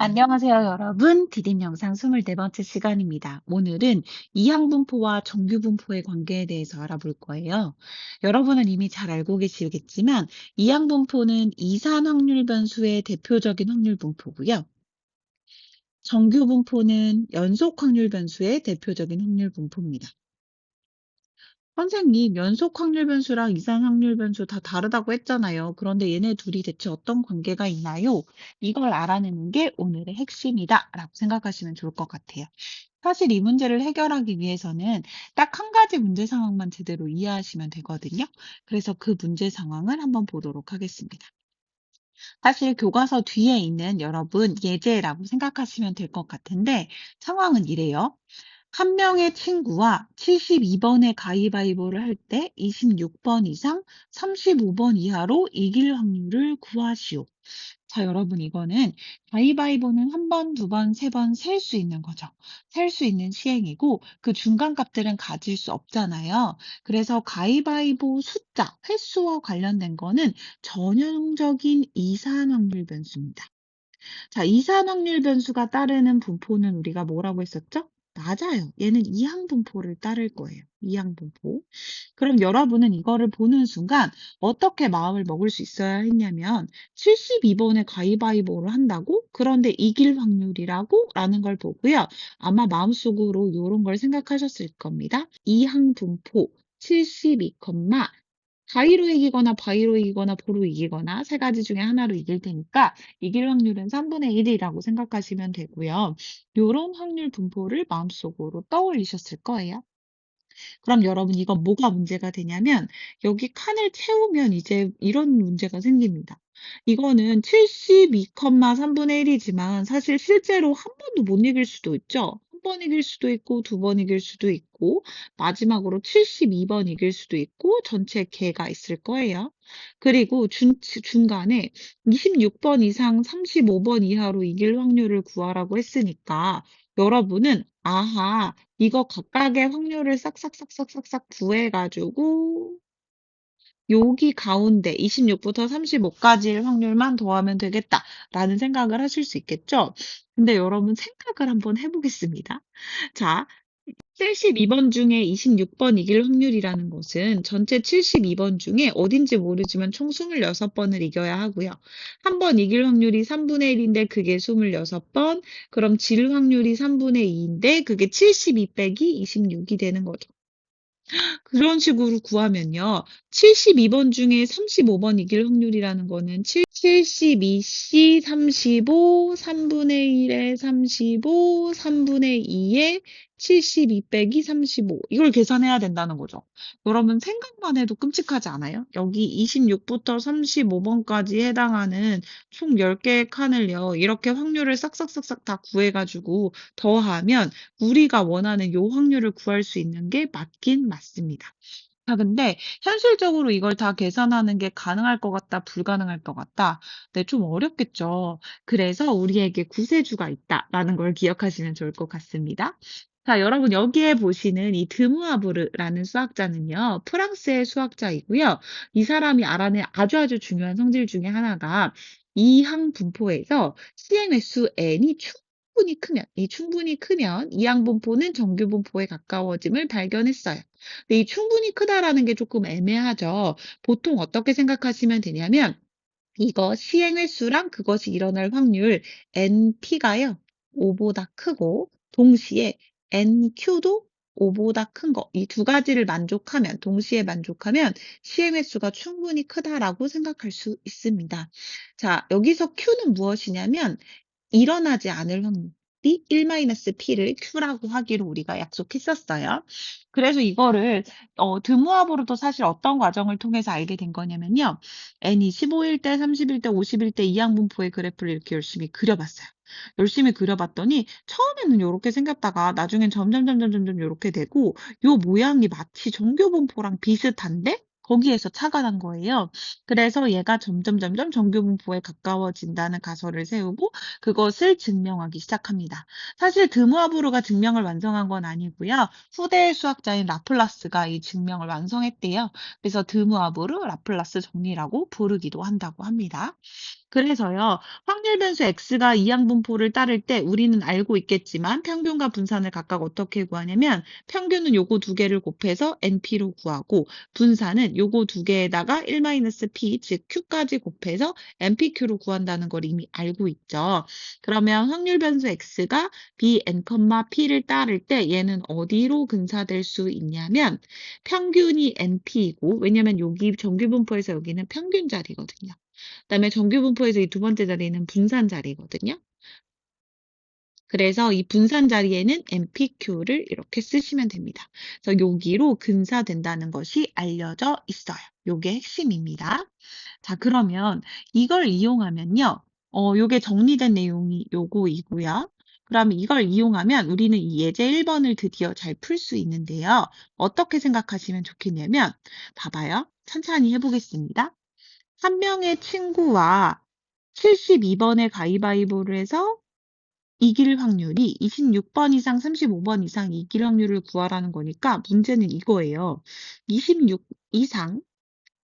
안녕하세요, 여러분. 디딤 영상 24번째 시간입니다. 오늘은 이항분포와 정규분포의 관계에 대해서 알아볼 거예요. 여러분은 이미 잘 알고 계시겠지만, 이항분포는 이산 확률 변수의 대표적인 확률 분포고요. 정규분포는 연속 확률 변수의 대표적인 확률 분포입니다. 선생님, 연속 확률 변수랑 이산 확률 변수 다 다르다고 했잖아요. 그런데 얘네 둘이 대체 어떤 관계가 있나요? 이걸 알아내는 게 오늘의 핵심이다 라고 생각하시면 좋을 것 같아요. 사실 이 문제를 해결하기 위해서는 딱 한 가지 문제 상황만 제대로 이해하시면 되거든요. 그래서 그 문제 상황을 한번 보도록 하겠습니다. 사실 교과서 뒤에 있는 여러분 예제라고 생각하시면 될 것 같은데 상황은 이래요. 한 명의 친구와 72번의 가위바위보를 할 때 26번 이상 35번 이하로 이길 확률을 구하시오. 자, 여러분, 이거는 가위바위보는 한 번, 두 번, 세 번 셀 수 있는 거죠. 셀 수 있는 시행이고 그 중간 값들은 가질 수 없잖아요. 그래서 가위바위보 숫자, 횟수와 관련된 거는 전형적인 이산 확률 변수입니다. 자, 이산 확률 변수가 따르는 분포는 우리가 뭐라고 했었죠? 맞아요. 얘는 이항분포를 따를 거예요. 이항분포. 그럼 여러분은 이거를 보는 순간 어떻게 마음을 먹을 수 있어야 했냐면 72번에 가위바위보를 한다고? 그런데 이길 확률이라고? 라는 걸 보고요. 아마 마음속으로 이런 걸 생각하셨을 겁니다. 이항분포 72, 가위로 이기거나 바위로 이기거나 보로 이기거나 세 가지 중에 하나로 이길 테니까 이길 확률은 3분의 1이라고 생각하시면 되고요. 요런 확률 분포를 마음속으로 떠올리셨을 거예요. 그럼 여러분 이건 뭐가 문제가 되냐면 여기 칸을 채우면 이제 이런 문제가 생깁니다. 이거는 72,3분의 1이지만 사실 실제로 한 번도 못 이길 수도 있죠. 한 번 이길 수도 있고 두 번 이길 수도 있고 마지막으로 72번 이길 수도 있고 전체 개가 있을 거예요. 그리고 중간에 26번 이상 35번 이하로 이길 확률을 구하라고 했으니까 여러분은 아하 이거 각각의 확률을 싹싹싹싹싹싹 구해가지고 여기 가운데 26부터 35까지의 확률만 더하면 되겠다라는 생각을 하실 수 있겠죠? 근데 여러분 생각을 한번 해보겠습니다. 자, 72번 중에 26번 이길 확률이라는 것은 전체 72번 중에 어딘지 모르지만 총 26번을 이겨야 하고요. 한 번 이길 확률이 3분의 1인데 그게 26번, 그럼 질 확률이 3분의 2인데 그게 72 빼기 26이 되는 거죠. 그런 식으로 구하면요. 72번 중에 35번 이길 확률이라는 거는 72C 35, 3분의 1에 35, 3분의 2에 72 빼기 35. 이걸 계산해야 된다는 거죠. 여러분 생각만 해도 끔찍하지 않아요? 여기 26부터 35번까지 해당하는 총 10개의 칸을요. 이렇게 확률을 싹싹싹싹 다 구해가지고 더하면 우리가 원하는 요 확률을 구할 수 있는 게 맞긴 맞습니다. 자, 근데 현실적으로 이걸 다 계산하는 게 가능할 것 같다, 불가능할 것 같다. 네, 좀 어렵겠죠. 그래서 우리에게 구세주가 있다라는 걸 기억하시면 좋을 것 같습니다. 자, 여러분 여기에 보시는 이 드무아브르라는 수학자는요, 프랑스의 수학자이고요. 이 사람이 알아낸 아주 중요한 성질 중에 하나가 이항 분포에서 시행횟수 n이 충분히 크면 이항 분포는 정규 분포에 가까워짐을 발견했어요. 근데 이 충분히 크다라는 게 조금 애매하죠. 보통 어떻게 생각하시면 되냐면 이거 시행 횟수랑 그것이 일어날 확률 NP가요. 5보다 크고 동시에 NQ도 5보다 큰 거. 이 두 가지를 동시에 만족하면 시행 횟수가 충분히 크다라고 생각할 수 있습니다. 자, 여기서 Q는 무엇이냐면 일어나지 않을 확률이 1-P를 Q라고 하기로 우리가 약속했었어요. 그래서 이거를 드무아브로도 사실 어떤 과정을 통해서 알게 된 거냐면요. n이 15일 때, 30일 때, 50일 때 이항분포의 그래프를 이렇게 열심히 그려봤어요. 열심히 그려봤더니 처음에는 이렇게 생겼다가 나중엔 점점 이렇게 되고 요 모양이 마치 정교분포랑 비슷한데 거기에서 차가 난 거예요. 그래서 얘가 점점 정교분포에 가까워진다는 가설을 세우고 그것을 증명하기 시작합니다. 사실 드무아브르가 증명을 완성한 건 아니고요. 후대 수학자인 라플라스가 이 증명을 완성했대요. 그래서 드무아브르 라플라스 정리라고 부르기도 한다고 합니다. 그래서요, 확률 변수 x가 이항분포를 따를 때 우리는 알고 있겠지만 평균과 분산을 각각 어떻게 구하냐면 평균은 요거 두 개를 곱해서 np로 구하고 분산은 요거 두 개에다가 1-p, 즉 q까지 곱해서 npq로 구한다는 걸 이미 알고 있죠. 그러면 확률 변수 x가 bn, p를 따를 때 얘는 어디로 근사될 수 있냐면 평균이 np이고 왜냐면 여기 정규분포에서 여기는 평균 자리거든요. 그다음에 정규분포에서 이 두 번째 자리는 분산 자리거든요. 그래서 이 분산 자리에는 NPQ를 이렇게 쓰시면 됩니다. 그래서 여기로 근사된다는 것이 알려져 있어요. 요게 핵심입니다. 자, 그러면 이걸 이용하면요. 요게 정리된 내용이 요거이고요. 그러면 이걸 이용하면 우리는 이 예제 1번을 드디어 잘 풀 수 있는데요. 어떻게 생각하시면 좋겠냐면 봐봐요. 천천히 해보겠습니다. 한 명의 친구와 72번에 가위바위보를 해서 이길 확률이 26번 이상 35번 이상 이길 확률을 구하라는 거니까 문제는 이거예요. 26 이상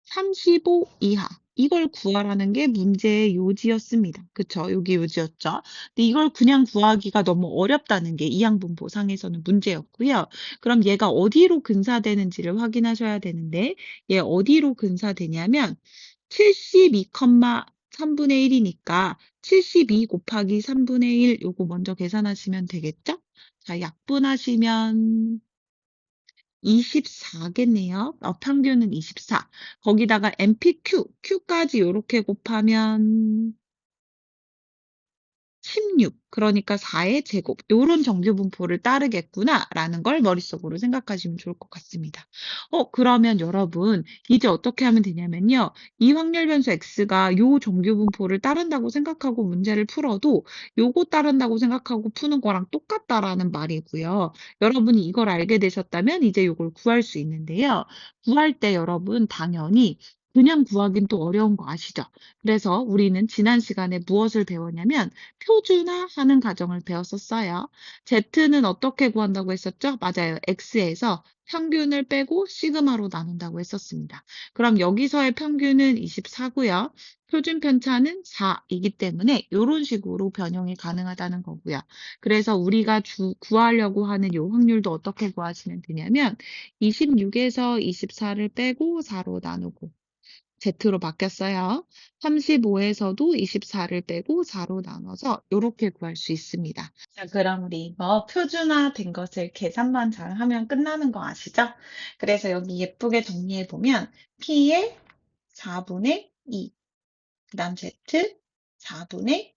35 이하 이걸 구하라는 게 문제의 요지였습니다. 그쵸? 여기 요지였죠. 근데 이걸 그냥 구하기가 너무 어렵다는 게 이항분포상에서는 문제였고요. 그럼 얘가 어디로 근사되는지를 확인하셔야 되는데 얘 어디로 근사되냐면 72,3분의 1이니까 72 곱하기 3분의 1 요거 먼저 계산하시면 되겠죠? 자, 약분하시면 24겠네요. 평균은 24. 거기다가 NPQ, Q까지 요렇게 곱하면 16. 그러니까 4의 제곱. 요런 정규분포를 따르겠구나라는 걸 머릿속으로 생각하시면 좋을 것 같습니다. 그러면 여러분 이제 어떻게 하면 되냐면요. 이 확률 변수 x가 요 정규분포를 따른다고 생각하고 문제를 풀어도 요거 따른다고 생각하고 푸는 거랑 똑같다라는 말이고요. 여러분이 이걸 알게 되셨다면 이제 요걸 구할 수 있는데요. 구할 때 여러분 당연히 그냥 구하긴 또 어려운 거 아시죠? 그래서 우리는 지난 시간에 무엇을 배웠냐면 표준화하는 과정을 배웠었어요. Z는 어떻게 구한다고 했었죠? 맞아요. X에서 평균을 빼고 시그마로 나눈다고 했었습니다. 그럼 여기서의 평균은 24고요. 표준 편차는 4이기 때문에 이런 식으로 변형이 가능하다는 거고요. 그래서 우리가 구하려고 하는 이 확률도 어떻게 구하시면 되냐면 26에서 24를 빼고 4로 나누고 Z로 바뀌었어요. 35에서도 24를 빼고 4로 나눠서 이렇게 구할 수 있습니다. 자, 그럼 우리 이거 표준화된 것을 계산만 잘 하면 끝나는 거 아시죠? 그래서 여기 예쁘게 정리해 보면 P의 4분의 2, 그 다음 Z 4분의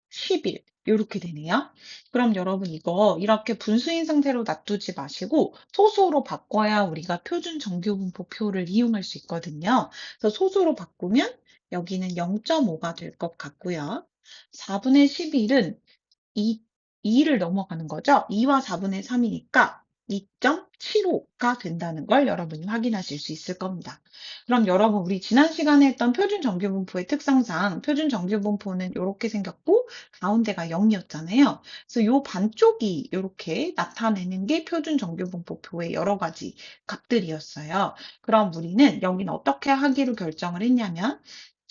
11 이렇게 되네요. 그럼 여러분 이거 이렇게 분수인 상태로 놔두지 마시고 소수로 바꿔야 우리가 표준 정규분포표를 이용할 수 있거든요. 그래서 소수로 바꾸면 여기는 0.5가 될 것 같고요. 4분의 11은 2를 넘어가는 거죠. 2와 4분의 3이니까 2.75가 된다는 걸 여러분이 확인하실 수 있을 겁니다. 그럼 여러분 우리 지난 시간에 했던 표준 정규분포의 특성상 표준 정규분포는 이렇게 생겼고 가운데가 0이었잖아요. 그래서 요 반쪽이 이렇게 나타내는 게 표준 정규분포표의 여러 가지 값들이었어요. 그럼 우리는 여기는 어떻게 하기로 결정을 했냐면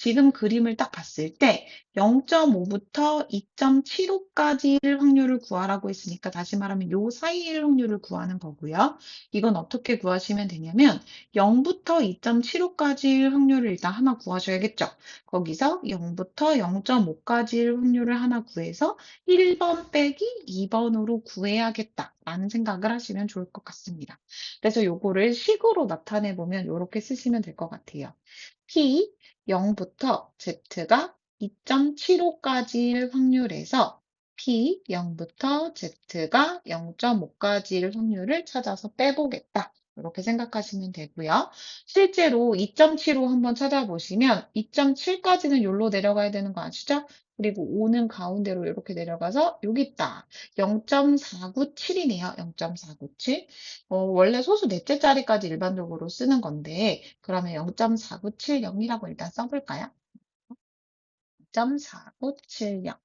지금 그림을 딱 봤을 때 0.5부터 2.75까지의 확률을 구하라고 했으니까 다시 말하면 요 사이의 확률을 구하는 거고요. 이건 어떻게 구하시면 되냐면 0부터 2.75까지의 확률을 일단 하나 구하셔야겠죠. 거기서 0부터 0.5까지의 확률을 하나 구해서 1번 빼기 2번으로 구해야겠다라는 생각을 하시면 좋을 것 같습니다. 그래서 요거를 식으로 나타내 보면 이렇게 쓰시면 될 것 같아요. P 0부터 Z가 2.75까지일 확률에서 P 0부터 Z가 0.5까지일 확률을 찾아서 빼보겠다. 이렇게 생각하시면 되고요. 실제로 2.75 한번 찾아보시면 2.7까지는 여기로 내려가야 되는 거 아시죠? 그리고 5는 가운데로 이렇게 내려가서 여기 있다. 0.497이네요. 0.497. 원래 소수 넷째 자리까지 일반적으로 쓰는 건데 그러면 0.4970이라고 일단 써볼까요? 0.4970.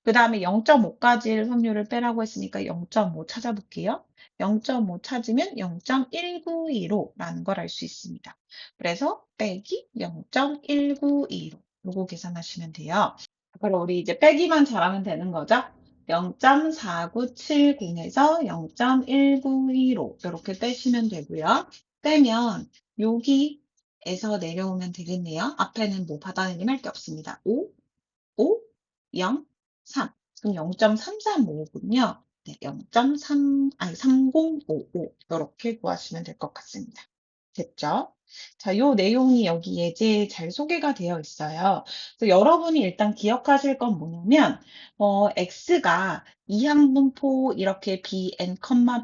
그 다음에 0.5까지일 확률을 빼라고 했으니까 0.5 찾아볼게요. 0.5 찾으면 0.1925라는 걸 알 수 있습니다. 그래서 빼기 0.1925. 요거 계산하시면 돼요. 그럼 우리 이제 빼기만 잘하면 되는 거죠? 0.4970에서 0.1915 이렇게 빼시면 되고요. 빼면 여기에서 내려오면 되겠네요. 앞에는 뭐 받아내림 할 게 없습니다. 5, 5, 0, 3. 그럼 0.335군요. 네, 3055 이렇게 구하시면 될 것 같습니다. 됐죠? 자, 요 내용이 여기 예제에 잘 소개가 되어 있어요. 그래서 여러분이 일단 기억하실 건 뭐냐면, x가 이항분포 이렇게 b, n,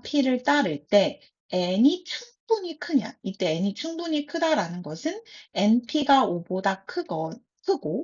p를 따를 때 n이 충분히 크냐, 이때 n이 충분히 크다라는 것은 np가 5보다 크고,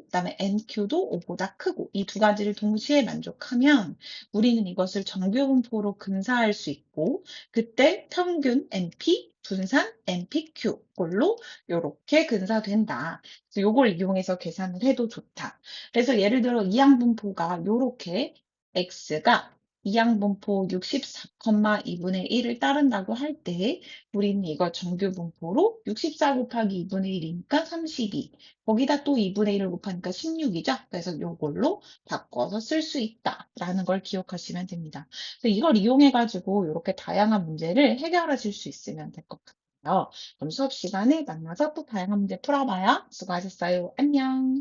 그다음에 nq도 5보다 크고, 이 두 가지를 동시에 만족하면 우리는 이것을 정규분포로 근사할 수 있고, 그때 평균 NP, 분산 NPQ 꼴로 이렇게 근사된다. 그래서 요걸 이용해서 계산을 해도 좋다. 그래서 예를 들어 이항분포가 이렇게 x가 이항분포 64,2분의 1을 따른다고 할 때 우리는 이거 정규분포로 64 곱하기 2분의 1이니까 32. 거기다 또 2분의 1을 곱하니까 16이죠. 그래서 요걸로 바꿔서 쓸 수 있다라는 걸 기억하시면 됩니다. 그래서 이걸 이용해가지고 이렇게 다양한 문제를 해결하실 수 있으면 될 것 같아요. 그럼 수업 시간에 만나서 또 다양한 문제 풀어봐요. 수고하셨어요. 안녕.